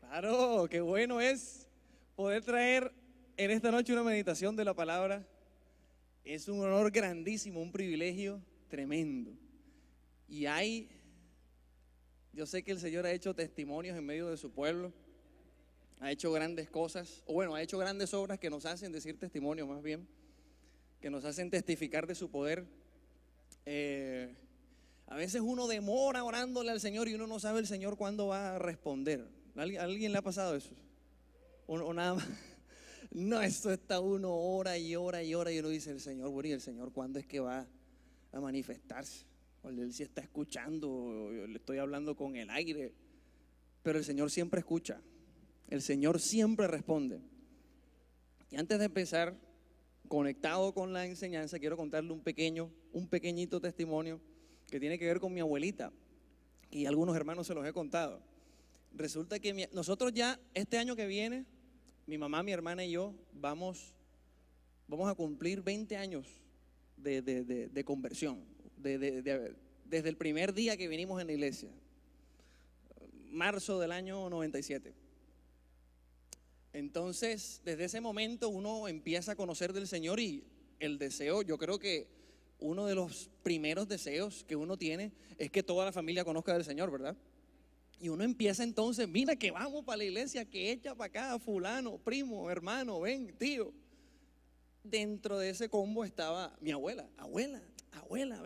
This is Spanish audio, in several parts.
Claro, qué bueno es poder traer en esta noche una meditación de la palabra. Es un honor grandísimo, un privilegio tremendo. Y yo sé que el Señor ha hecho testimonios en medio de su pueblo, ha hecho grandes cosas, o bueno, ha hecho grandes obras que nos hacen decir testimonio más bien, que nos hacen testificar de su poder. A veces uno demora orándole al Señor y uno no sabe el Señor cuándo va a responder. ¿A alguien le ha pasado eso? O nada más. No, esto está uno ora y ora y ora y uno dice, el Señor, bueno, ¿y el Señor cuándo es que va a manifestarse? O Él sí está escuchando, o le estoy hablando con el aire. Pero el Señor siempre escucha, el Señor siempre responde. Y antes de empezar, conectado con la enseñanza, quiero contarle un pequeñito testimonio que tiene que ver con mi abuelita. Y algunos hermanos se los he contado. Resulta que nosotros ya este año que viene, mi mamá, mi hermana y yo vamos a cumplir 20 años de conversión, desde el primer día que vinimos en la iglesia, marzo del año 97. Entonces, desde ese momento uno empieza a conocer del Señor y el deseo, yo creo que uno de los primeros deseos que uno tiene es que toda la familia conozca del Señor, ¿verdad? Y uno empieza entonces, mira que vamos para la iglesia, que echa para acá, fulano, primo, hermano, ven, tío. Dentro de ese combo estaba mi abuela, ven, abuela.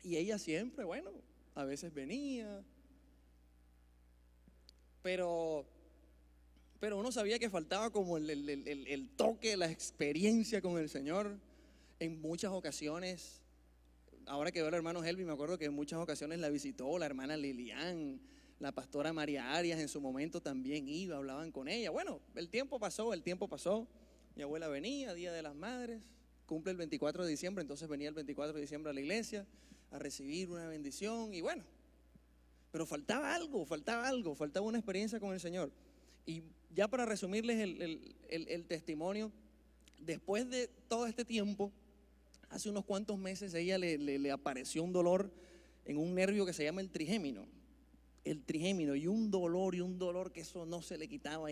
Y ella siempre, bueno, a veces venía, pero uno sabía que faltaba como el toque, la experiencia con el Señor. En muchas ocasiones, ahora que veo al hermano Helvi, me acuerdo que en muchas ocasiones la visitó la hermana Lilian, la pastora María Arias en su momento también iba, hablaban con ella. Bueno, el tiempo pasó, mi abuela venía, Día de las Madres, cumple el 24 de diciembre, entonces venía el 24 de diciembre a la iglesia a recibir una bendición y bueno, pero faltaba una experiencia con el Señor. Y ya para resumirles el testimonio, después de todo este tiempo, hace unos cuantos meses ella le apareció un dolor en un nervio que se llama el trigémino, y un dolor que eso no se le quitaba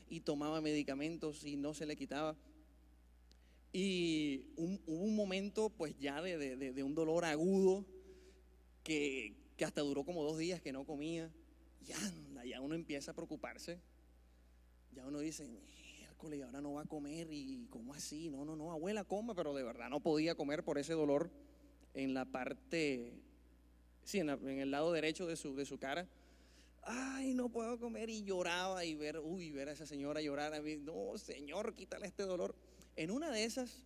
y tomaba medicamentos y no se le quitaba. Y hubo un momento pues ya de un dolor agudo que hasta duró como 2 días que no comía. Ya uno empieza a preocuparse, ya uno dice, y ahora no va a comer, y ¿cómo así? No, abuela, coma, pero de verdad no podía comer por ese dolor en la parte, sí, en el lado derecho de su cara. Ay, no puedo comer, y lloraba, y ver a esa señora llorar, a mí, no, Señor, quítale este dolor. En una de esas,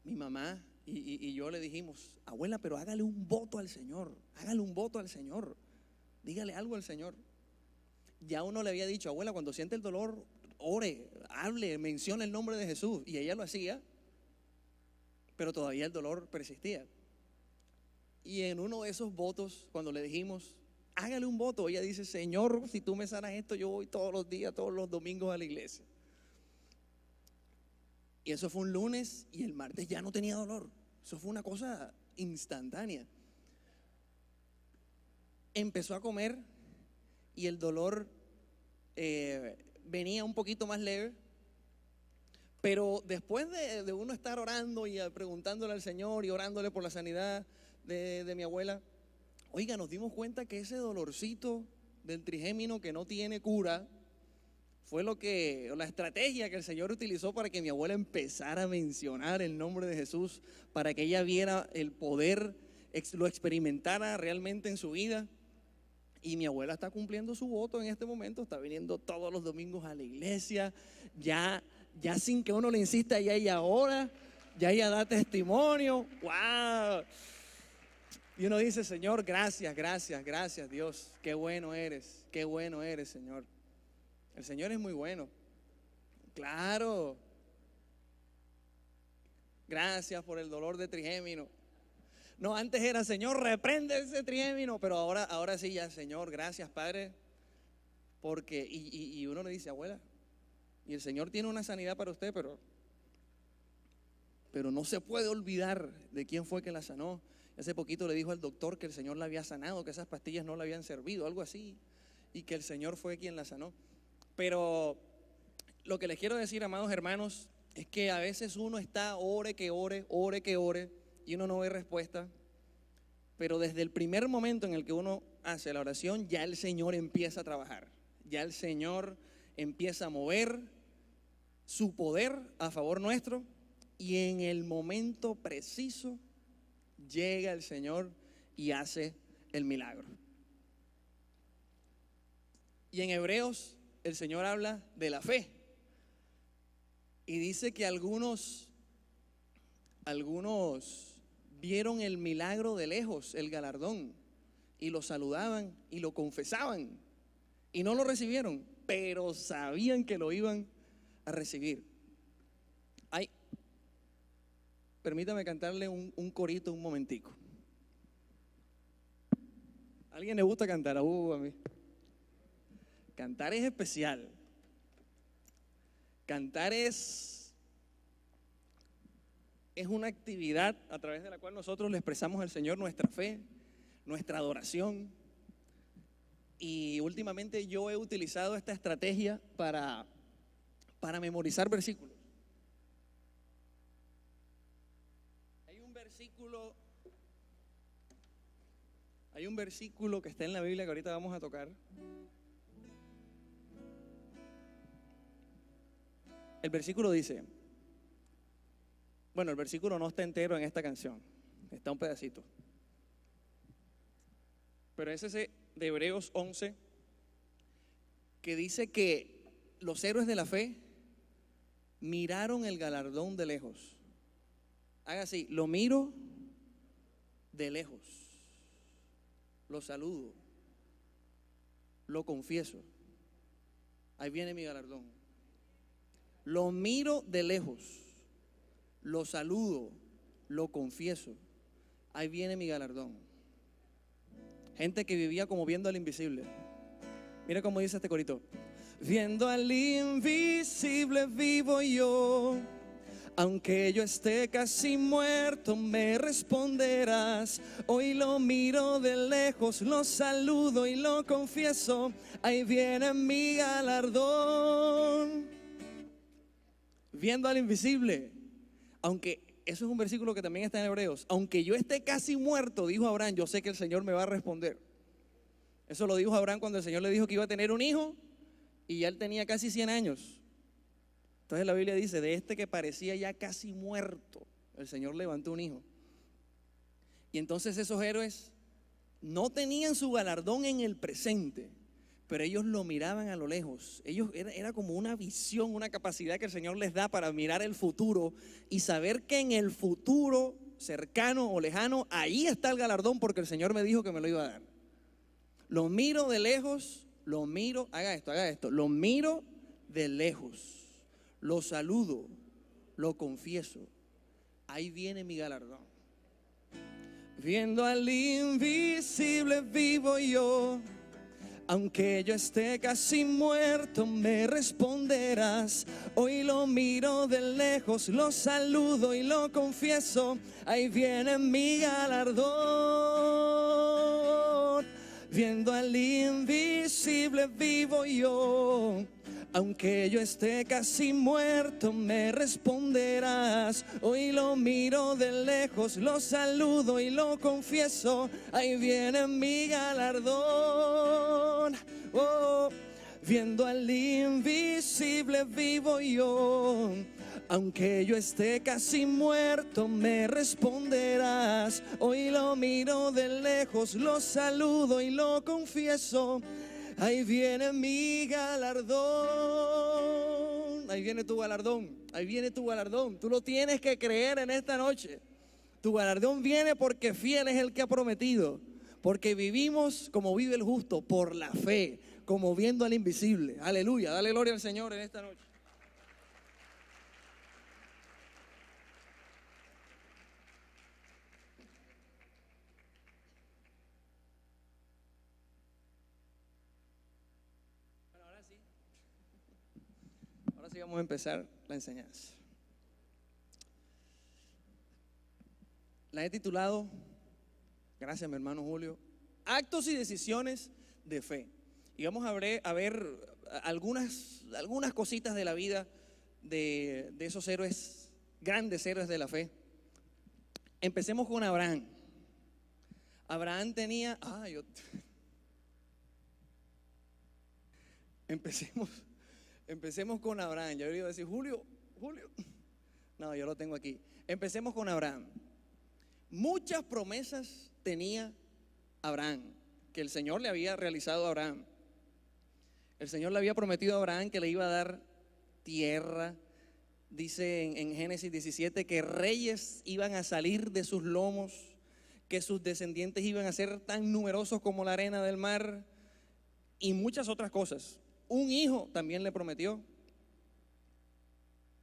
mi mamá y yo le dijimos, abuela, pero hágale un voto al Señor, dígale algo al Señor. Ya uno le había dicho, abuela, cuando siente el dolor, ore, hable, mencione el nombre de Jesús. Y ella lo hacía, pero todavía el dolor persistía. Y en uno de esos votos, cuando le dijimos, hágale un voto, ella dice, Señor, si tú me sanas esto, yo voy todos los días, todos los domingos a la iglesia. Y eso fue un lunes, y el martes ya no tenía dolor. Eso fue una cosa instantánea. Empezó a comer y el dolor venía un poquito más leve, pero después de uno estar orando y preguntándole al Señor y orándole por la sanidad de mi abuela, oiga, nos dimos cuenta que ese dolorcito del trigémino que no tiene cura fue la estrategia que el Señor utilizó para que mi abuela empezara a mencionar el nombre de Jesús, para que ella viera el poder, lo experimentara realmente en su vida. Y mi abuela está cumpliendo su voto en este momento, está viniendo todos los domingos a la iglesia, ya sin que uno le insista, ya ella ora, ya ella da testimonio. ¡Wow! Y uno dice, Señor, gracias Dios, qué bueno eres, Señor. El Señor es muy bueno. Claro. Gracias por el dolor de trigémino. No, antes era, Señor, reprende ese trigémino, pero ahora sí ya, Señor, gracias, Padre, porque, y uno le dice, abuela, y el Señor tiene una sanidad para usted, pero no se puede olvidar de quién fue que la sanó. Hace poquito le dijo al doctor que el Señor la había sanado, que esas pastillas no le habían servido, algo así, y que el Señor fue quien la sanó. Pero lo que les quiero decir, amados hermanos, es que a veces uno está ore que ore, ore que ore, y uno no ve respuesta. Pero desde el primer momento en el que uno hace la oración, ya el Señor empieza a trabajar. Ya el Señor empieza a mover su poder a favor nuestro, y en el momento preciso llega el Señor y hace el milagro. Y en Hebreos el Señor habla de la fe y dice que algunos vieron el milagro de lejos, el galardón, y lo saludaban y lo confesaban y no lo recibieron, pero sabían que lo iban a recibir. Ay, permítame cantarle un corito un momentico. ¿A alguien le gusta cantar? A mí. Cantar es especial. Cantar es una actividad a través de la cual nosotros le expresamos al Señor nuestra fe, nuestra adoración. Y últimamente yo he utilizado esta estrategia para memorizar versículos. Hay un versículo que está en la Biblia que ahorita vamos a tocar. El versículo dice, bueno, el versículo no está entero en esta canción, está un pedacito, pero es ese de Hebreos 11 que dice que los héroes de la fe miraron el galardón de lejos. Haga así, lo miro de lejos, lo saludo, lo confieso, ahí viene mi galardón. Lo miro de lejos, lo saludo, lo confieso, ahí viene mi galardón. Gente que vivía como viendo al invisible. Mira cómo dice este corito. Viendo al invisible vivo yo, aunque yo esté casi muerto me responderás. Hoy lo miro de lejos, lo saludo y lo confieso, ahí viene mi galardón. Viendo al invisible, aunque eso es un versículo que también está en Hebreos, aunque yo esté casi muerto, dijo Abraham, yo sé que el Señor me va a responder. Eso lo dijo Abraham cuando el Señor le dijo que iba a tener un hijo y ya él tenía casi 100 años. Entonces la Biblia dice, de este que parecía ya casi muerto, el Señor levantó un hijo. Y entonces esos héroes no tenían su galardón en el presente, pero ellos lo miraban a lo lejos. Era como una visión, una capacidad que el Señor les da para mirar el futuro y saber que en el futuro cercano o lejano, ahí está el galardón, porque el Señor me dijo que me lo iba a dar. Lo miro de lejos, lo miro, haga esto, lo miro de lejos, lo saludo, lo confieso, ahí viene mi galardón. Viendo al invisible vivo yo, aunque yo esté casi muerto me responderás. Hoy lo miro de lejos, lo saludo y lo confieso, ahí viene mi galardón. Viendo al invisible vivo yo, aunque yo esté casi muerto me responderás. Hoy lo miro de lejos, lo saludo y lo confieso, ahí viene mi galardón. Oh, viendo al invisible vivo yo, aunque yo esté casi muerto me responderás. Hoy lo miro de lejos, lo saludo y lo confieso, ahí viene mi galardón. Ahí viene tu galardón, ahí viene tu galardón. Tú lo tienes que creer en esta noche. Tu galardón viene porque fiel es el que ha prometido. Porque vivimos como vive el justo, por la fe, como viendo al invisible. Aleluya, dale gloria al Señor en esta noche. Ahora sí vamos a empezar la enseñanza. La he titulado Gracias, mi hermano Julio. Actos y decisiones de fe. Y vamos a ver algunas cositas de la vida de esos héroes, grandes héroes de la fe. Empecemos con Abraham. Abraham tenía, empecemos con Abraham. Yo iba a decir, Julio, no, yo lo tengo aquí. Empecemos con Abraham. Muchas promesas tenía Abraham, que el Señor le había realizado a Abraham. El Señor le había prometido a Abraham que le iba a dar tierra. Dice en Génesis 17 que reyes iban a salir de sus lomos, que sus descendientes iban a ser tan numerosos como la arena del mar y muchas otras cosas. Un hijo también le prometió.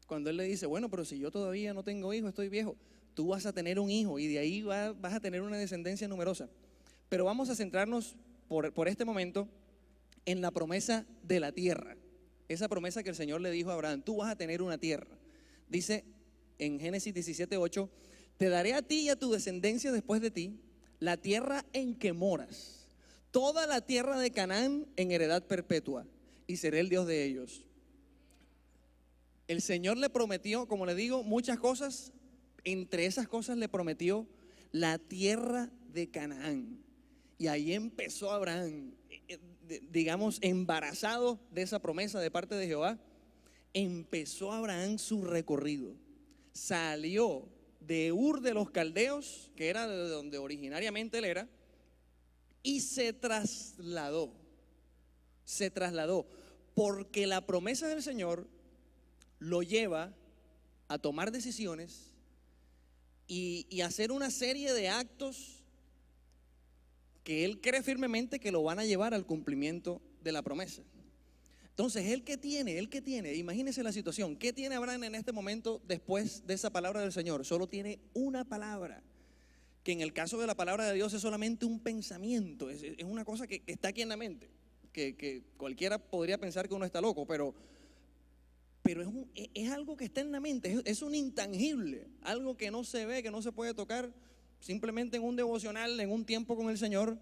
Cuando él le dice, bueno, pero si yo todavía no tengo hijo, estoy viejo, tú vas a tener un hijo y de ahí vas a tener una descendencia numerosa. Pero vamos a centrarnos por este momento en la promesa de la tierra. Esa promesa que el Señor le dijo a Abraham, tú vas a tener una tierra. Dice en Génesis 17:8, te daré a ti y a tu descendencia después de ti la tierra en que moras, toda la tierra de Canaán en heredad perpetua, y seré el Dios de ellos. El Señor le prometió, como le digo, muchas cosas. Entre esas cosas le prometió la tierra de Canaán. Y ahí empezó Abraham, digamos, embarazado de esa promesa de parte de Jehová. Empezó Abraham su recorrido. Salió de Ur de los Caldeos, que era de donde originariamente él era, y se trasladó, porque la promesa del Señor lo lleva a tomar decisiones y hacer una serie de actos que él cree firmemente que lo van a llevar al cumplimiento de la promesa. Entonces, ¿él qué tiene? Imagínense la situación. ¿Qué tiene Abraham en este momento después de esa palabra del Señor? Solo tiene una palabra, que en el caso de la palabra de Dios es solamente un pensamiento, es una cosa que está aquí en la mente, que cualquiera podría pensar que uno está loco, pero es algo que está en la mente, es un intangible, algo que no se ve, que no se puede tocar. Simplemente en un devocional, en un tiempo con el Señor,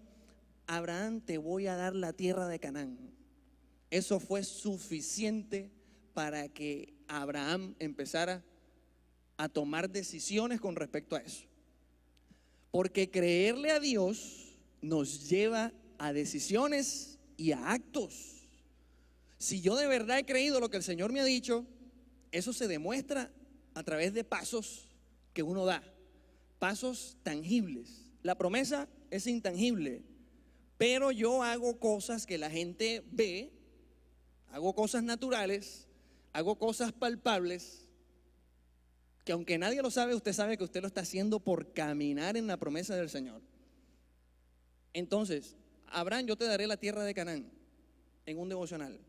Abraham, te voy a dar la tierra de Canaán. Eso fue suficiente para que Abraham empezara a tomar decisiones con respecto a eso. Porque creerle a Dios nos lleva a decisiones y a actos. Si yo de verdad he creído lo que el Señor me ha dicho, eso se demuestra a través de pasos que uno da, pasos tangibles. La promesa es intangible, pero yo hago cosas que la gente ve, hago cosas naturales, hago cosas palpables, que aunque nadie lo sabe, usted sabe que usted lo está haciendo por caminar en la promesa del Señor. Entonces, Abraham, yo te daré la tierra de Canaán, en un devocional.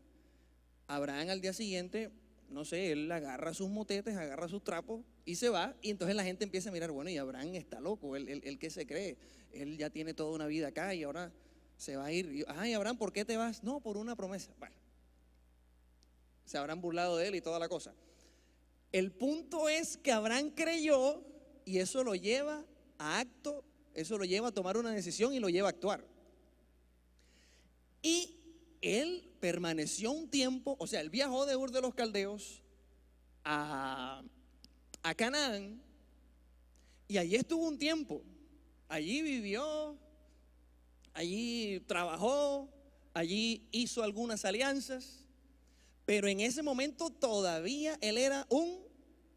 Abraham al día siguiente, no sé, él agarra sus motetes, agarra sus trapos y se va. Y entonces la gente empieza a mirar, bueno, y Abraham está loco, él ¿qué se cree? Él ya tiene toda una vida acá y ahora se va a ir. Y, ay, Abraham, ¿por qué te vas? No, por una promesa. Bueno, se habrán burlado de él y toda la cosa. El punto es que Abraham creyó y eso lo lleva a acto, eso lo lleva a tomar una decisión y lo lleva a actuar. Y él permaneció un tiempo, o sea, él viajó de Ur de los Caldeos a Canaán y allí estuvo un tiempo. Allí vivió, allí trabajó, allí hizo algunas alianzas, pero en ese momento todavía él era un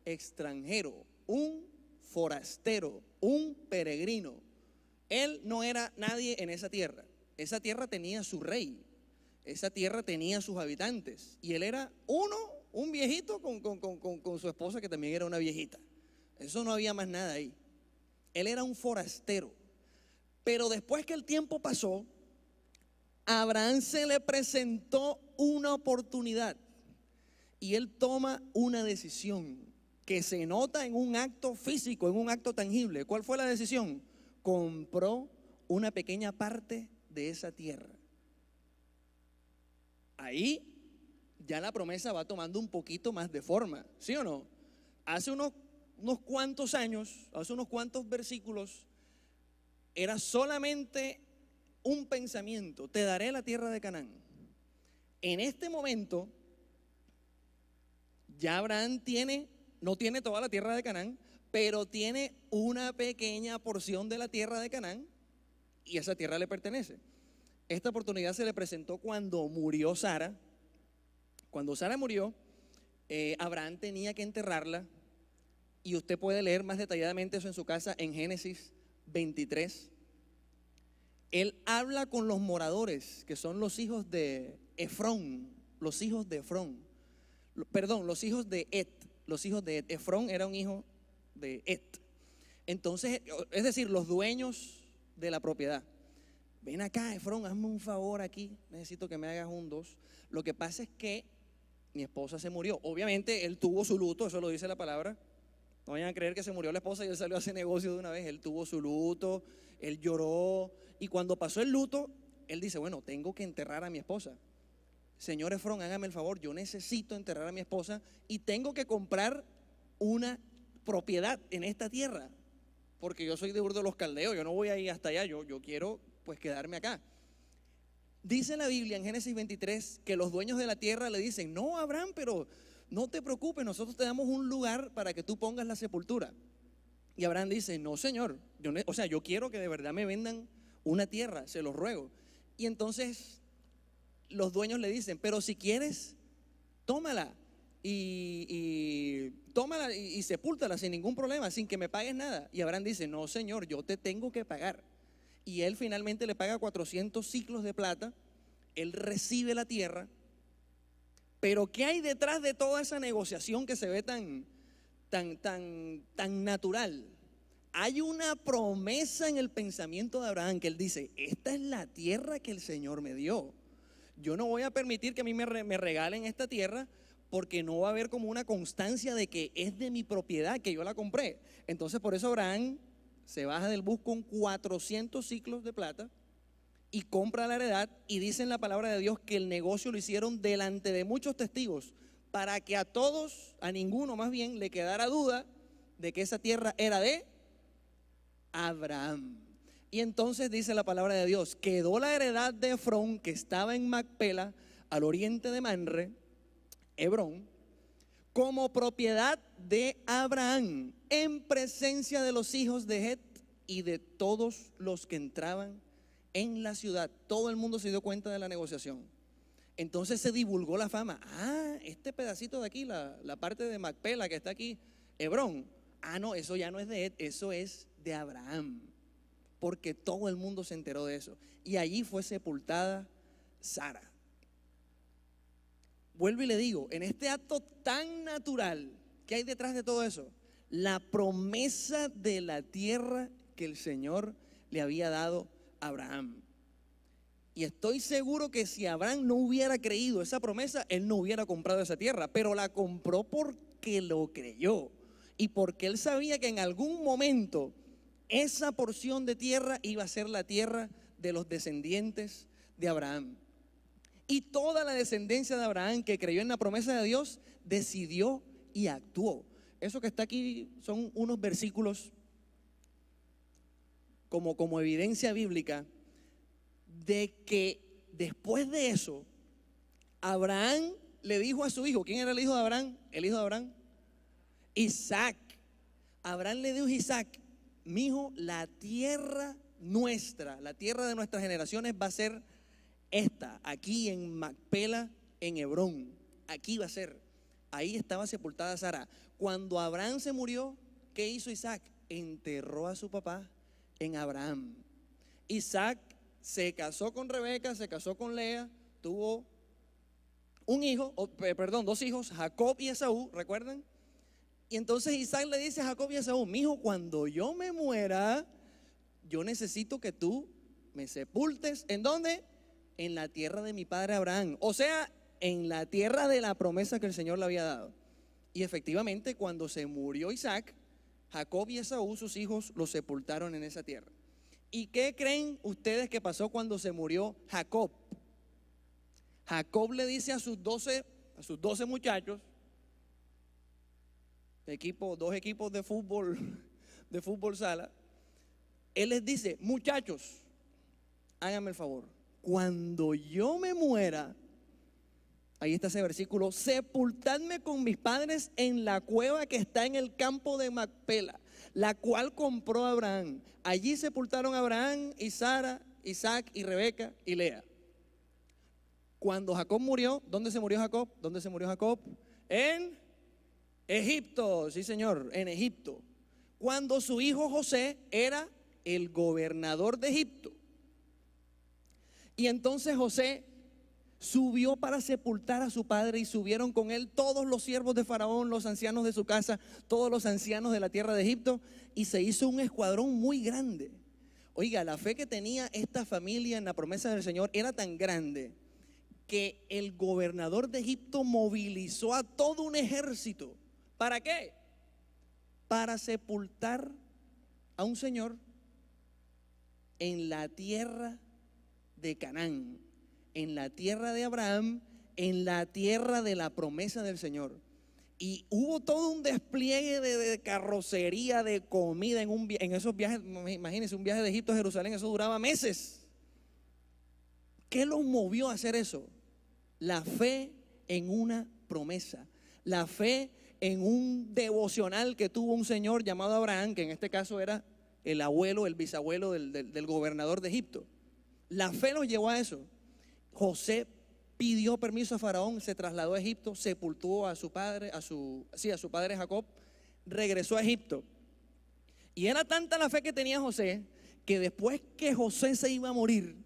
extranjero, un forastero, un peregrino. Él no era nadie en esa tierra. Esa tierra tenía su rey. Esa tierra tenía sus habitantes y él era un viejito con su esposa que también era una viejita. Eso no había más nada ahí. Él era un forastero. Pero después que el tiempo pasó, a Abraham se le presentó una oportunidad y él toma una decisión que se nota en un acto físico, en un acto tangible. ¿Cuál fue la decisión? Compró una pequeña parte de esa tierra. Ahí ya la promesa va tomando un poquito más de forma, ¿sí o no? Hace unos cuantos años, hace unos cuantos versículos, era solamente un pensamiento: te daré la tierra de Canaán. En este momento, ya Abraham no tiene toda la tierra de Canaán, pero tiene una pequeña porción de la tierra de Canaán y esa tierra le pertenece. Esta oportunidad se le presentó cuando murió Sara. Cuando Sara murió, Abraham tenía que enterrarla, y usted puede leer más detalladamente eso en su casa en Génesis 23. Él habla con los moradores, que son los hijos de Efrón, los hijos de Efrón, perdón, los hijos de Et, los hijos de Et. Efrón era un hijo de Et. Entonces, es decir, los dueños de la propiedad. Ven acá, Efrón, hazme un favor aquí, necesito que me hagas un dos. Lo que pasa es que mi esposa se murió. Obviamente él tuvo su luto, eso lo dice la palabra. No vayan a creer que se murió la esposa y él salió a hacer negocio de una vez. Él tuvo su luto, él lloró, y cuando pasó el luto, él dice: bueno, tengo que enterrar a mi esposa. Señor Efrón, hágame el favor, yo necesito enterrar a mi esposa y tengo que comprar una propiedad en esta tierra, porque yo soy de Ur de los Caldeos, yo no voy a ir hasta allá, yo quiero pues quedarme acá. Dice la Biblia en Génesis 23 que los dueños de la tierra le dicen: no, Abraham, pero no te preocupes, nosotros te damos un lugar para que tú pongas la sepultura. Y Abraham dice: no, Señor, yo quiero que de verdad me vendan una tierra, se los ruego. Y entonces los dueños le dicen: pero si quieres, tómala y sepúltala sin ningún problema, sin que me pagues nada. Y Abraham dice: no, Señor, yo te tengo que pagar. Y él finalmente le paga 400 siclos de plata. Él recibe la tierra. Pero ¿qué hay detrás de toda esa negociación que se ve tan natural? Hay una promesa en el pensamiento de Abraham, que él dice: esta es la tierra que el Señor me dio. Yo no voy a permitir que a mí me regalen esta tierra, porque no va a haber como una constancia de que es de mi propiedad, que yo la compré. Entonces por eso Abraham se baja del bus con 400 siclos de plata y compra la heredad. Y dice en la palabra de Dios que el negocio lo hicieron delante de muchos testigos, para que a todos, a ninguno más bien, le quedara duda de que esa tierra era de Abraham. Y entonces dice la palabra de Dios: quedó la heredad de Efrón, que estaba en Macpela, al oriente de Manre, Hebrón, como propiedad de Abraham, en presencia de los hijos de Het y de todos los que entraban en la ciudad. Todo el mundo se dio cuenta de la negociación. Entonces se divulgó la fama: este pedacito de aquí, la parte de Macpela que está aquí, Hebrón, no, eso ya no es de Het, eso es de Abraham, porque todo el mundo se enteró de eso. Y allí fue sepultada Sara. Vuelvo y le digo, en este acto tan natural, ¿qué hay detrás de todo eso? La promesa de la tierra que el Señor le había dado a Abraham. Y estoy seguro que si Abraham no hubiera creído esa promesa, él no hubiera comprado esa tierra, pero la compró porque lo creyó y porque él sabía que en algún momento esa porción de tierra iba a ser la tierra de los descendientes de Abraham. Y toda la descendencia de Abraham que creyó en la promesa de Dios decidió y actuó. Eso que está aquí son unos versículos como evidencia bíblica de que después de eso, Abraham le dijo a su hijo: ¿quién era el hijo de Abraham? El hijo de Abraham, Isaac. Abraham le dijo a Isaac: mi hijo, la tierra nuestra, la tierra de nuestras generaciones va a ser esta, aquí en Macpela, en Hebrón. Aquí va a ser. Ahí estaba sepultada Sara. Cuando Abraham se murió, ¿qué hizo Isaac? Enterró a su papá en Abraham. Isaac se casó con Rebeca, se casó con Lea, tuvo dos hijos, Jacob y Esaú, ¿recuerdan? Y entonces Isaac le dice a Jacob y Esaú: mi hijo, cuando yo me muera, yo necesito que tú me sepultes. ¿En dónde? En la tierra de mi padre Abraham, o sea, en la tierra de la promesa que el Señor le había dado. Y efectivamente, cuando se murió Isaac, Jacob y Esaú, sus hijos, los sepultaron en esa tierra. ¿Y qué creen ustedes que pasó cuando se murió Jacob? Jacob le dice a sus 12 muchachos, dos equipos de fútbol sala, Él les dice: muchachos, háganme el favor, cuando yo me muera, ahí está ese versículo, sepultadme con mis padres en la cueva que está en el campo de Macpela, la cual compró Abraham. Allí sepultaron a Abraham y Sara, Isaac y Rebeca y Lea. Cuando Jacob murió, ¿dónde se murió Jacob? ¿Dónde se murió Jacob? En Egipto, sí señor, en Egipto. Cuando su hijo José era el gobernador de Egipto. Y entonces José subió para sepultar a su padre, y subieron con él todos los siervos de Faraón, los ancianos de su casa, todos los ancianos de la tierra de Egipto, y se hizo un escuadrón muy grande. Oiga, la fe que tenía esta familia en la promesa del Señor era tan grande que el gobernador de Egipto movilizó a todo un ejército. ¿Para qué? Para sepultar a un señor en la tierra de Canaán, en la tierra de Abraham, en la tierra de la promesa del Señor. Y hubo todo un despliegue de carrocería, de comida en esos viajes. Imagínense, un viaje de Egipto a Jerusalén, eso duraba meses. ¿Qué los movió a hacer eso? La fe en una promesa, la fe en un devocional que tuvo un señor llamado Abraham, que en este caso era el abuelo, el bisabuelo del gobernador de Egipto. La fe los llevó a eso. José pidió permiso a Faraón, se trasladó a Egipto, sepultó a su padre, a su padre Jacob, regresó a Egipto. Y era tanta la fe que tenía José, que después que José se iba a morir,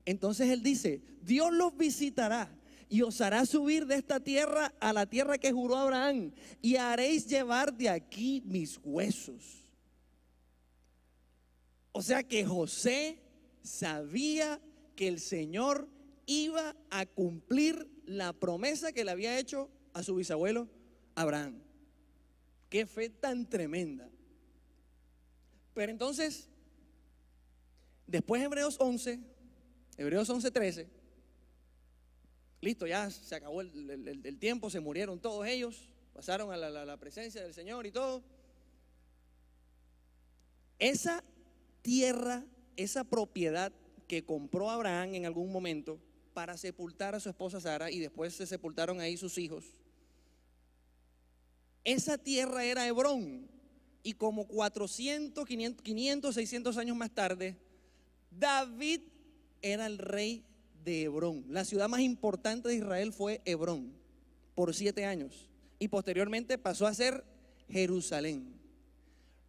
entonces él dice: Dios los visitará y os hará subir de esta tierra a la tierra que juró Abraham, y haréis llevar de aquí mis huesos. O sea que José sabía que el Señor iba a cumplir la promesa que le había hecho a su bisabuelo Abraham. Qué fe tan tremenda. Pero entonces, después Hebreos 11:13, listo, ya se acabó el tiempo, se murieron todos ellos, pasaron a la presencia del Señor y todo. Esa tierra, esa propiedad que compró Abraham en algún momento para sepultar a su esposa Sara, y después se sepultaron ahí sus hijos, esa tierra era Hebrón. Y como 400, 500, 600 años más tarde, David era el rey de Hebrón. La ciudad más importante de Israel fue Hebrón por 7 años, y posteriormente pasó a ser Jerusalén.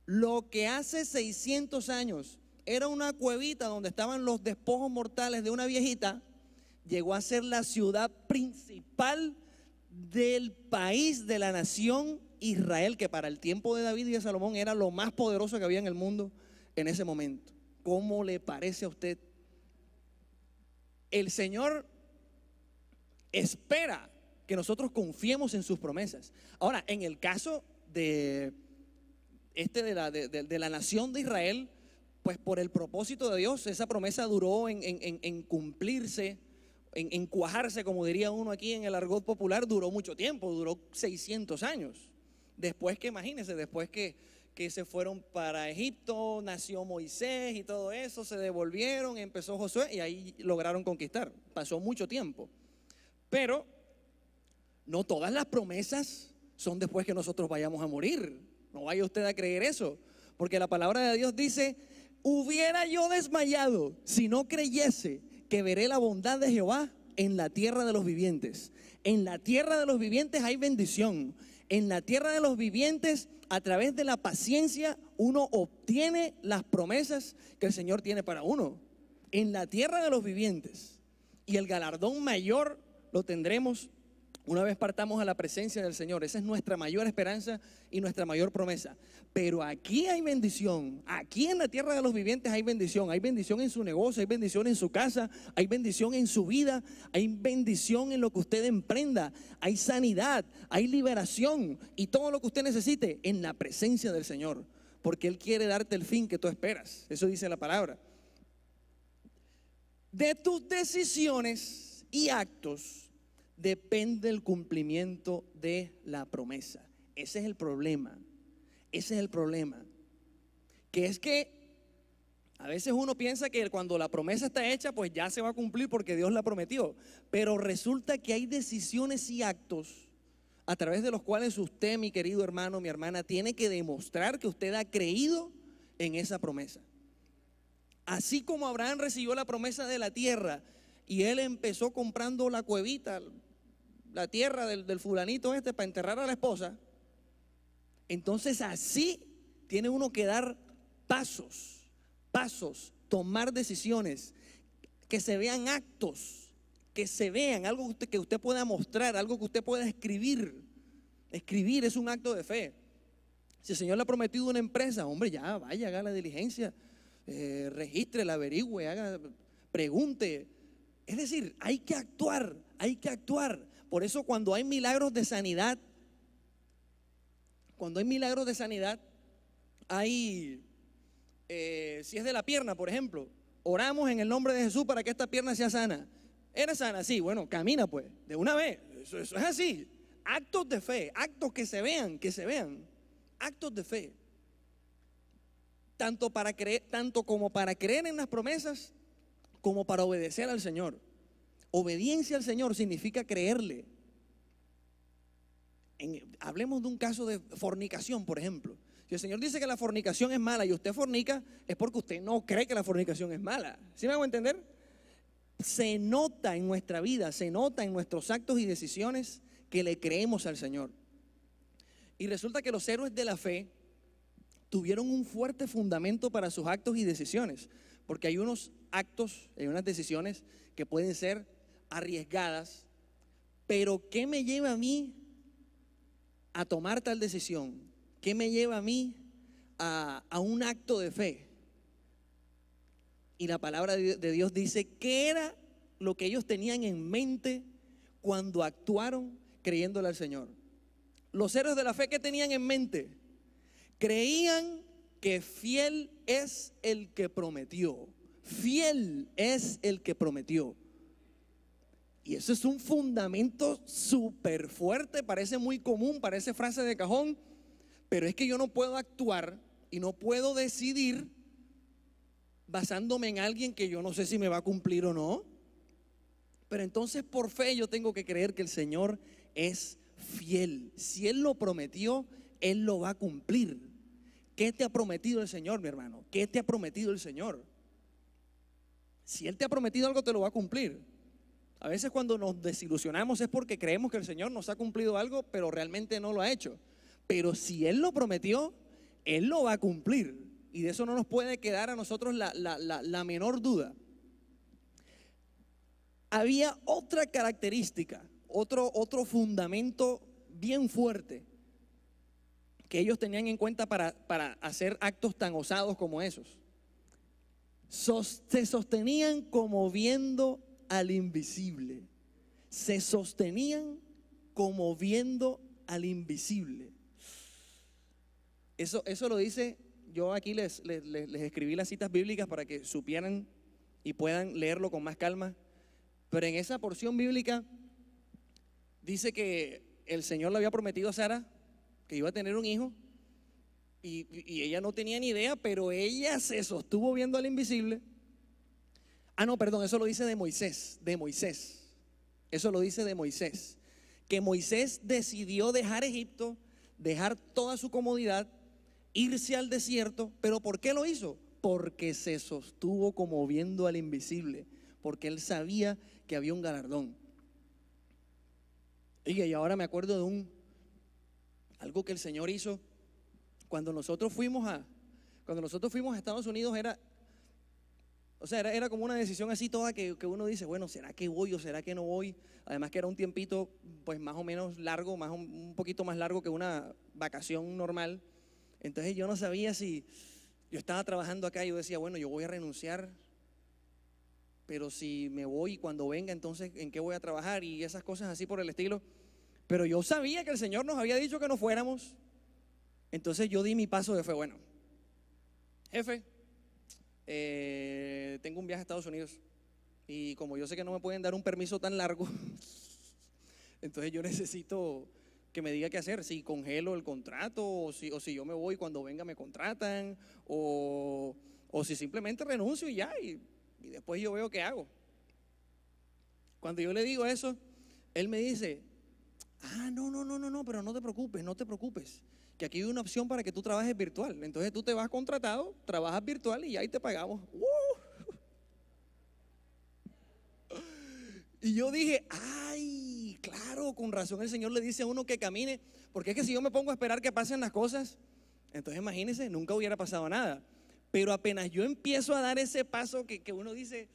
Lo que hace 600 años era una cuevita donde estaban los despojos mortales de una viejita, llegó a ser la ciudad principal del país, de la nación Israel, que para el tiempo de David y de Salomón era lo más poderoso que había en el mundo en ese momento. ¿Cómo le parece a usted? El Señor espera que nosotros confiemos en sus promesas. Ahora, en el caso de la nación de Israel, pues por el propósito de Dios, esa promesa duró en cumplirse, en cuajarse, como diría uno aquí en el argot popular, duró mucho tiempo, duró 600 años. Después que, imagínense, después que se fueron para Egipto, nació Moisés y todo eso, se devolvieron, empezó Josué y ahí lograron conquistar. Pasó mucho tiempo. Pero no todas las promesas son después que nosotros vayamos a morir. No vaya usted a creer eso, porque la palabra de Dios dice: hubiera yo desmayado si no creyese que veré la bondad de Jehová en la tierra de los vivientes. En la tierra de los vivientes hay bendición. En la tierra de los vivientes, a través de la paciencia, uno obtiene las promesas que el Señor tiene para uno. En la tierra de los vivientes. Y el galardón mayor lo tendremos una vez partamos a la presencia del Señor. Esa es nuestra mayor esperanza y nuestra mayor promesa. Pero aquí hay bendición. Aquí en la tierra de los vivientes hay bendición. Hay bendición en su negocio, hay bendición en su casa, hay bendición en su vida, hay bendición en lo que usted emprenda. Hay sanidad, hay liberación y todo lo que usted necesite en la presencia del Señor. Porque Él quiere darte el fin que tú esperas. Eso dice la palabra. De tus decisiones y actos depende el cumplimiento de la promesa. Ese es el problema. Ese es el problema. Que es que A veces uno piensa que cuando la promesa está hecha, pues ya se va a cumplir porque Dios la prometió. Pero resulta que hay decisiones y actos a través de los cuales usted, mi querido hermano, mi hermana, tiene que demostrar que usted ha creído en esa promesa. Así como Abraham recibió la promesa de la tierra y él empezó comprando la cuevita, la tierra del fulanito este para enterrar a la esposa, entonces así tiene uno que dar pasos, tomar decisiones, que se vean actos, que se vean algo que usted pueda mostrar, algo que usted pueda escribir. Escribir es un acto de fe. Si el Señor le ha prometido una empresa, hombre, ya vaya, haga la diligencia, regístrela, averigüe, pregunte. Es decir, hay que actuar, hay que actuar. Por eso cuando hay milagros de sanidad, hay, si es de la pierna, por ejemplo, oramos en el nombre de Jesús para que esta pierna sea sana. ¿Era sana? Sí, bueno, camina pues, de una vez. Eso es así. Actos de fe, actos que se vean, actos de fe. Tanto como para creer en las promesas, como para obedecer al Señor. Obediencia al Señor significa creerle. Hablemos de un caso de fornicación, por ejemplo. Si el Señor dice que la fornicación es mala y usted fornica, es porque usted no cree que la fornicación es mala. ¿Sí me hago entender? Se nota en nuestra vida, se nota en nuestros actos y decisiones que le creemos al Señor. Y resulta que los héroes de la fe tuvieron un fuerte fundamento para sus actos y decisiones, porque hay unos actos, hay unas decisiones que pueden ser arriesgadas, pero ¿qué me lleva a mí a tomar tal decisión? ¿Qué me lleva a mí a un acto de fe? Y la palabra de Dios dice qué era lo que ellos tenían en mente cuando actuaron creyéndole al Señor. Los héroes de la fe, ¿qué tenían en mente? Creían que fiel es el que prometió. Fiel es el que prometió. Y eso es un fundamento súper fuerte, parece muy común, parece frase de cajón, pero es que yo no puedo actuar y no puedo decidir basándome en alguien que yo no sé si me va a cumplir o no. Pero entonces por fe yo tengo que creer que el Señor es fiel. Si Él lo prometió, Él lo va a cumplir. ¿Qué te ha prometido el Señor, mi hermano? ¿Qué te ha prometido el Señor? Si Él te ha prometido algo, te lo va a cumplir. A veces cuando nos desilusionamos es porque creemos que el Señor nos ha cumplido algo, pero realmente no lo ha hecho. Pero si Él lo prometió, Él lo va a cumplir. Y de eso no nos puede quedar a nosotros la menor duda. Había otra característica, otro fundamento bien fuerte que ellos tenían en cuenta para hacer actos tan osados como esos. Se sostenían como viendo al invisible. Se sostenían como viendo al invisible. Eso lo dice, yo aquí les escribí las citas bíblicas para que supieran y puedan leerlo con más calma. Pero en esa porción bíblica dice que el Señor le había prometido a Sara que iba a tener un hijo y ella no tenía ni idea, pero ella se sostuvo viendo al invisible. No, perdón, eso lo dice de Moisés. Eso lo dice de Moisés. Que Moisés decidió dejar Egipto, dejar toda su comodidad, irse al desierto. ¿Pero por qué lo hizo? Porque se sostuvo como viendo al invisible, porque él sabía que había un galardón. Y ahora me acuerdo de algo que el Señor hizo cuando nosotros fuimos a Estados Unidos. Era como una decisión así toda que uno dice, bueno, ¿será que voy o será que no voy? Además que era un tiempito pues más o menos largo, un poquito más largo que una vacación normal. Entonces yo no sabía si yo estaba trabajando acá y yo decía, bueno, yo voy a renunciar, pero si me voy cuando venga, entonces ¿en qué voy a trabajar? Y esas cosas así por el estilo. Pero yo sabía que el Señor nos había dicho que no fuéramos. Entonces yo di mi paso de fe. Bueno, jefe, tengo un viaje a Estados Unidos y como yo sé que no me pueden dar un permiso tan largo, entonces yo necesito que me diga qué hacer, si congelo el contrato o si yo me voy cuando venga me contratan o o si simplemente renuncio y ya, y después yo veo qué hago. Cuando yo le digo eso, él me dice, no, pero no te preocupes, que aquí hay una opción para que tú trabajes virtual. Entonces tú te vas contratado, trabajas virtual y ahí te pagamos. Y yo dije, ay, claro, con razón el Señor le dice a uno que camine, porque es que si yo me pongo a esperar que pasen las cosas, entonces imagínense, nunca hubiera pasado nada. Pero apenas yo empiezo a dar ese paso que uno dice,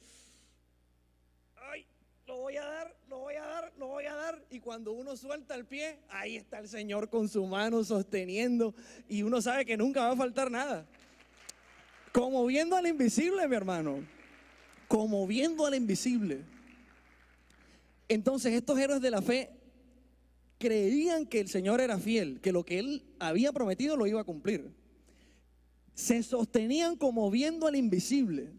ay, lo voy a dar, y cuando uno suelta el pie, ahí está el Señor con su mano sosteniendo, y uno sabe que nunca va a faltar nada. Como viendo al invisible, mi hermano, como viendo al invisible. Entonces estos héroes de la fe creían que el Señor era fiel, que lo que Él había prometido lo iba a cumplir. Se sostenían como viendo al invisible.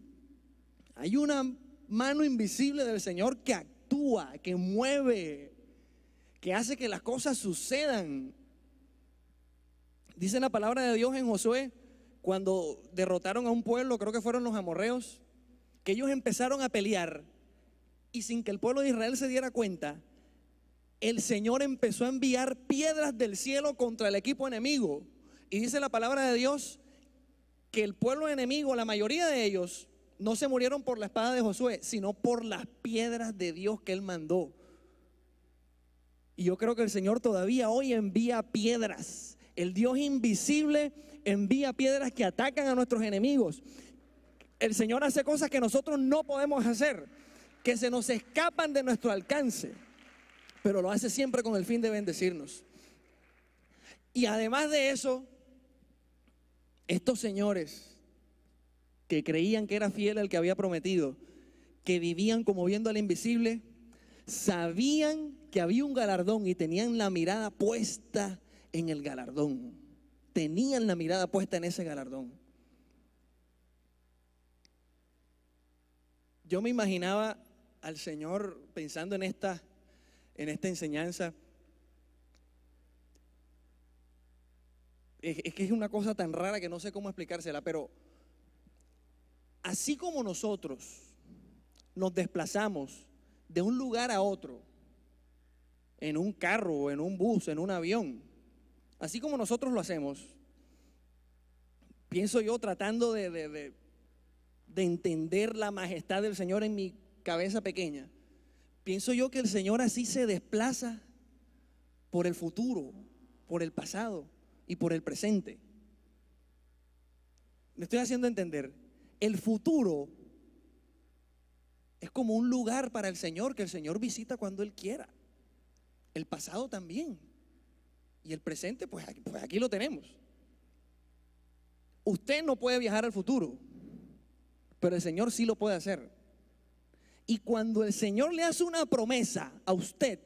Hay una mano invisible del Señor que actúa, que mueve, que hace que las cosas sucedan. Dice la palabra de Dios en Josué, cuando derrotaron a un pueblo, creo que fueron los amorreos, que ellos empezaron a pelear y sin que el pueblo de Israel se diera cuenta, el Señor empezó a enviar piedras del cielo contra el equipo enemigo. Y dice la palabra de Dios que el pueblo enemigo, la mayoría de ellos, no se murieron por la espada de Josué, sino por las piedras de Dios que Él mandó. Y yo creo que el Señor todavía hoy envía piedras. El Dios invisible envía piedras que atacan a nuestros enemigos. El Señor hace cosas que nosotros no podemos hacer, que se nos escapan de nuestro alcance, pero lo hace siempre con el fin de bendecirnos. Y además de eso, estos señores que creían que era fiel el que había prometido, que vivían como viendo al invisible, sabían que había un galardón y tenían la mirada puesta en el galardón. Tenían la mirada puesta en ese galardón. Yo me imaginaba al Señor pensando en esta enseñanza. Es que es una cosa tan rara que no sé cómo explicársela, pero así como nosotros nos desplazamos de un lugar a otro, en un carro, en un bus, en un avión, así como nosotros lo hacemos, pienso yo tratando de entender la majestad del Señor en mi cabeza pequeña, pienso yo que el Señor así se desplaza por el futuro, por el pasado y por el presente. Me estoy haciendo entender. El futuro es como un lugar para el Señor que el Señor visita cuando Él quiera. El pasado también. Y el presente, pues aquí lo tenemos. Usted no puede viajar al futuro, pero el Señor sí lo puede hacer. Y cuando el Señor le hace una promesa a usted,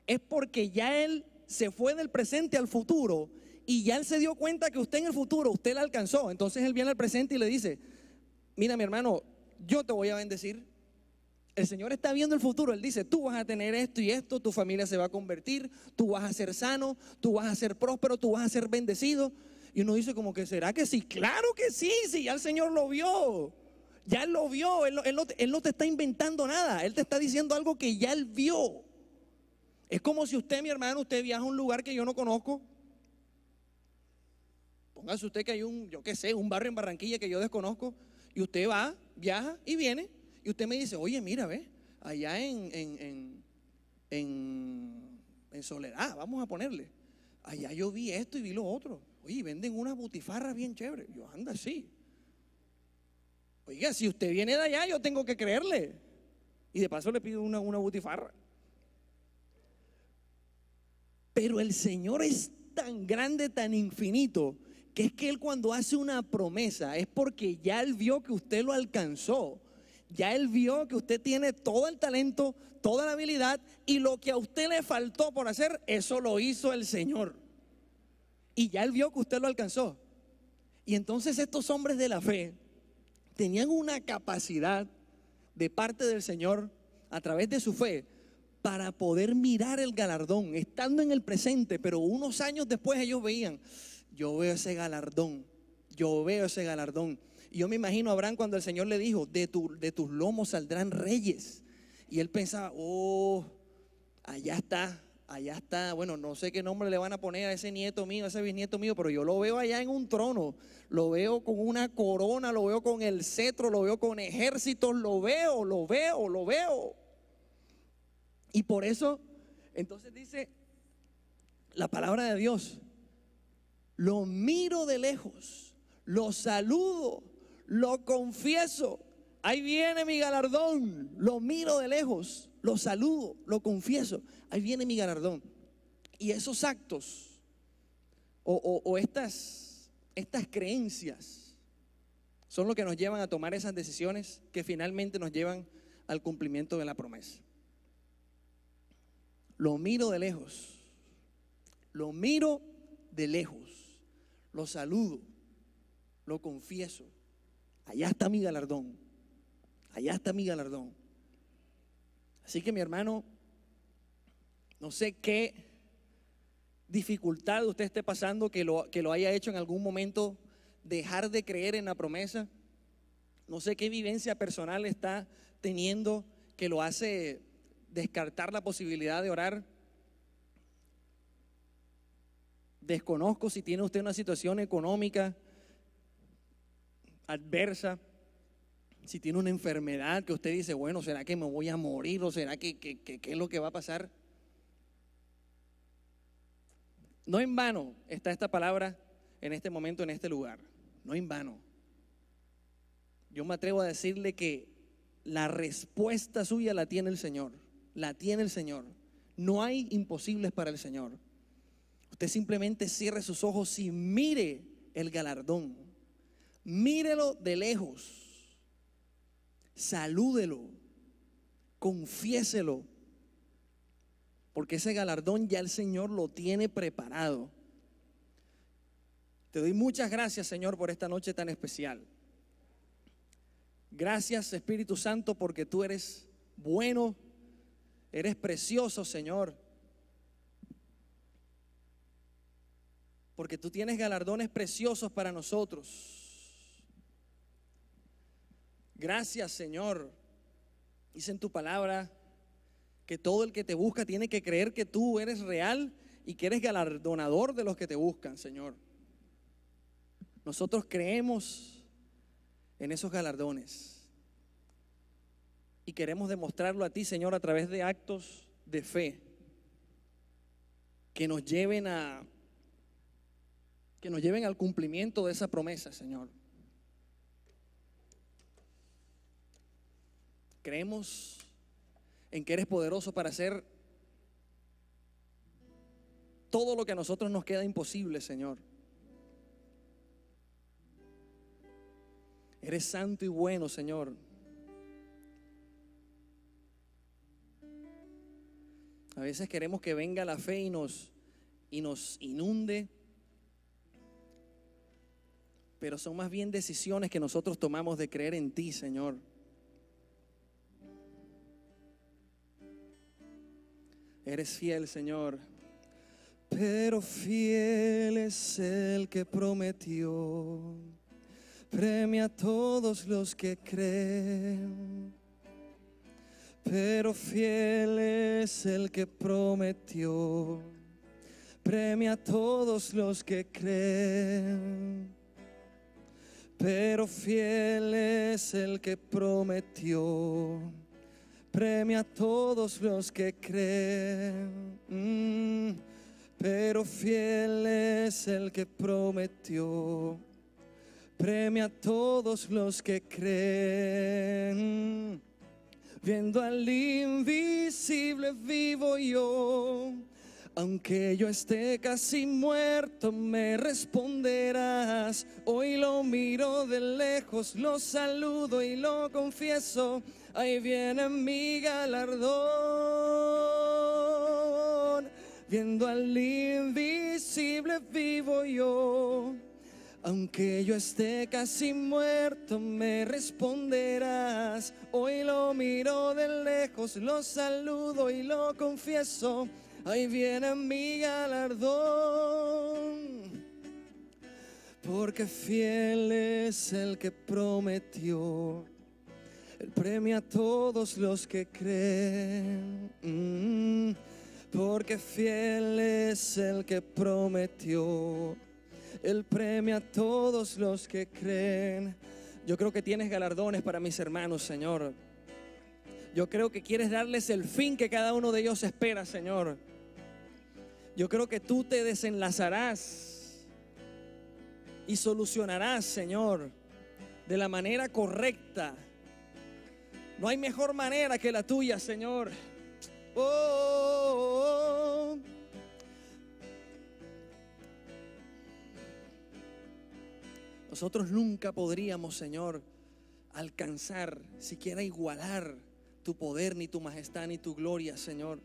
es porque ya Él se fue del presente al futuro y ya Él se dio cuenta que usted en el futuro, usted la alcanzó. Entonces Él viene al presente y le dice, mira mi hermano, yo te voy a bendecir. El Señor está viendo el futuro. Él dice, tú vas a tener esto y esto, tu familia se va a convertir, tú vas a ser sano, tú vas a ser próspero, tú vas a ser bendecido. Y uno dice como que, ¿será que sí? Claro que sí, sí, ya el Señor lo vio. Ya Él lo vio, él no te está inventando nada. Él te está diciendo algo que ya Él vio. Es como si usted, mi hermano, usted viaja a un lugar que yo no conozco. Póngase usted que hay un barrio en Barranquilla que yo desconozco. Y usted va, viaja y viene. Y usted me dice, oye, mira, ve, allá en Soledad, vamos a ponerle. Allá yo vi esto y vi lo otro. Oye, venden unas butifarras bien chéveres. Yo, anda, sí. Oiga, si usted viene de allá, yo tengo que creerle. Y de paso le pido una butifarra. Pero el Señor es tan grande, tan infinito, que es que Él cuando hace una promesa es porque ya Él vio que usted lo alcanzó. Ya Él vio que usted tiene todo el talento, toda la habilidad, y lo que a usted le faltó por hacer, eso lo hizo el Señor. Y ya Él vio que usted lo alcanzó. Y entonces estos hombres de la fe tenían una capacidad de parte del Señor a través de su fe para poder mirar el galardón, estando en el presente, pero unos años después ellos veían, yo veo ese galardón, Y yo me imagino a Abraham cuando el Señor le dijo, de tus lomos saldrán reyes. Y él pensaba, oh, allá está, bueno, no sé qué nombre le van a poner a ese nieto mío, a ese bisnieto mío, pero yo lo veo allá en un trono, lo veo con una corona, lo veo con el cetro, lo veo con ejércitos, lo veo. Y por eso, entonces dice la palabra de Dios, lo miro de lejos, lo saludo, lo confieso, ahí viene mi galardón, lo miro de lejos, lo saludo, lo confieso, ahí viene mi galardón. Y esos actos o estas creencias son lo que nos llevan a tomar esas decisiones que finalmente nos llevan al cumplimiento de la promesa. Lo miro de lejos, lo saludo, lo confieso, allá está mi galardón, Así que mi hermano, no sé qué dificultad usted esté pasando que lo haya hecho en algún momento dejar de creer en la promesa. No sé qué vivencia personal está teniendo que lo hace descartar la posibilidad de orar. Desconozco si tiene usted una situación económica adversa, si tiene una enfermedad que usted dice, bueno, ¿será que me voy a morir o será que qué es lo que va a pasar? No en vano está esta palabra en este momento, en este lugar. No en vano. Yo me atrevo a decirle que la respuesta suya la tiene el Señor. No hay imposibles para el Señor. Usted simplemente cierre sus ojos y mire el galardón. Mírelo de lejos. Salúdelo. Confiéselo. Porque ese galardón ya el Señor lo tiene preparado. Te doy muchas gracias, Señor, por esta noche tan especial. Gracias, Espíritu Santo, porque tú eres bueno, eres precioso, Señor. Porque tú tienes galardones preciosos para nosotros. Gracias, Señor. Dice en tu palabra que todo el que te busca tiene que creer que tú eres real y que eres galardonador de los que te buscan, Señor. Nosotros creemos en esos galardones y queremos demostrarlo a ti, Señor, a través de actos de fe que nos lleven al cumplimiento de esa promesa, Señor. Creemos en que eres poderoso para hacer todo lo que a nosotros nos queda imposible, Señor. Eres santo y bueno, Señor. A veces queremos que venga la fe y nos inunde, pero son más bien decisiones que nosotros tomamos de creer en ti, Señor. Eres fiel, Señor. Pero fiel es el que prometió. Premia a todos los que creen. Pero fiel es el que prometió. Premia a todos los que creen. Pero fiel es el que prometió. Premia a todos los que creen. Pero fiel es el que prometió. Premia a todos los que creen. Viendo al invisible vivo yo. Aunque yo esté casi muerto, me responderás. Hoy lo miro de lejos, lo saludo y lo confieso. Ahí viene mi galardón. Viendo al invisible vivo yo. Aunque yo esté casi muerto, me responderás. Hoy lo miro de lejos, lo saludo y lo confieso. Ahí viene mi galardón. porque fiel es el que prometió. Él premia a todos los que creen. Porque fiel es el que prometió. Él premia a todos los que creen. Yo creo que tienes galardones para mis hermanos, Señor. Yo creo que quieres darles el fin que cada uno de ellos espera, Señor. Yo creo que tú te desenlazarás y solucionarás, Señor, de la manera correcta. No hay mejor manera que la tuya, Señor. Oh. Nosotros nunca podríamos, Señor, alcanzar, siquiera igualar tu poder, ni tu majestad, ni tu gloria, Señor.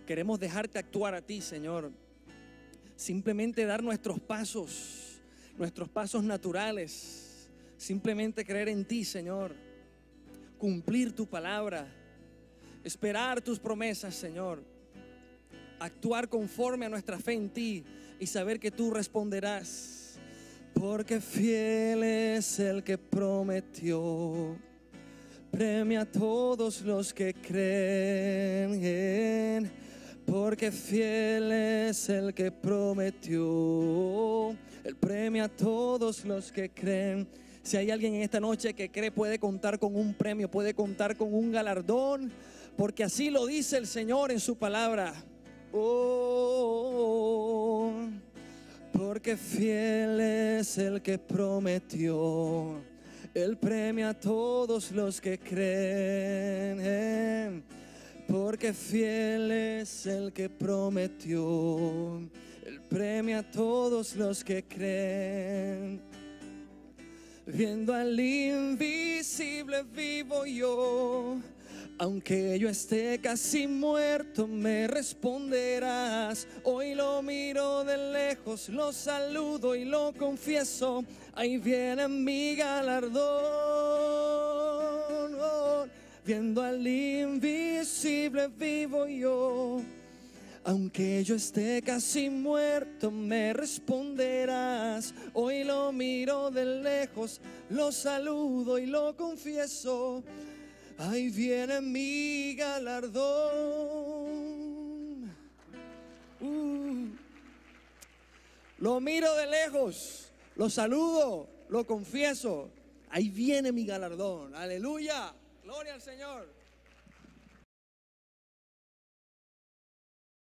Queremos dejarte actuar a ti, Señor. Simplemente dar nuestros pasos naturales. Simplemente creer en ti, Señor. Cumplir tu palabra. Esperar tus promesas, Señor. Actuar conforme a nuestra fe en ti y saber que tú responderás. Porque fiel es el que prometió. Premia a todos los que creen. Porque fiel es el que prometió. Él premia a todos los que creen. Si hay alguien en esta noche que cree, puede contar con un premio, puede contar con un galardón, porque así lo dice el Señor en su palabra. Oh, porque fiel es el que prometió. Él premia a todos los que creen. Porque fiel es el que prometió. Él premia a todos los que creen. Viendo al invisible vivo yo. Aunque yo esté casi muerto, me responderás. Hoy lo miro de lejos, lo saludo y lo confieso. Ahí viene mi galardón. Viendo al invisible vivo yo. Aunque yo esté casi muerto, me responderás. Hoy lo miro de lejos, lo saludo y lo confieso. Ahí viene mi galardón. Lo miro de lejos, lo saludo, lo confieso. Ahí viene mi galardón. Aleluya. Gloria al Señor.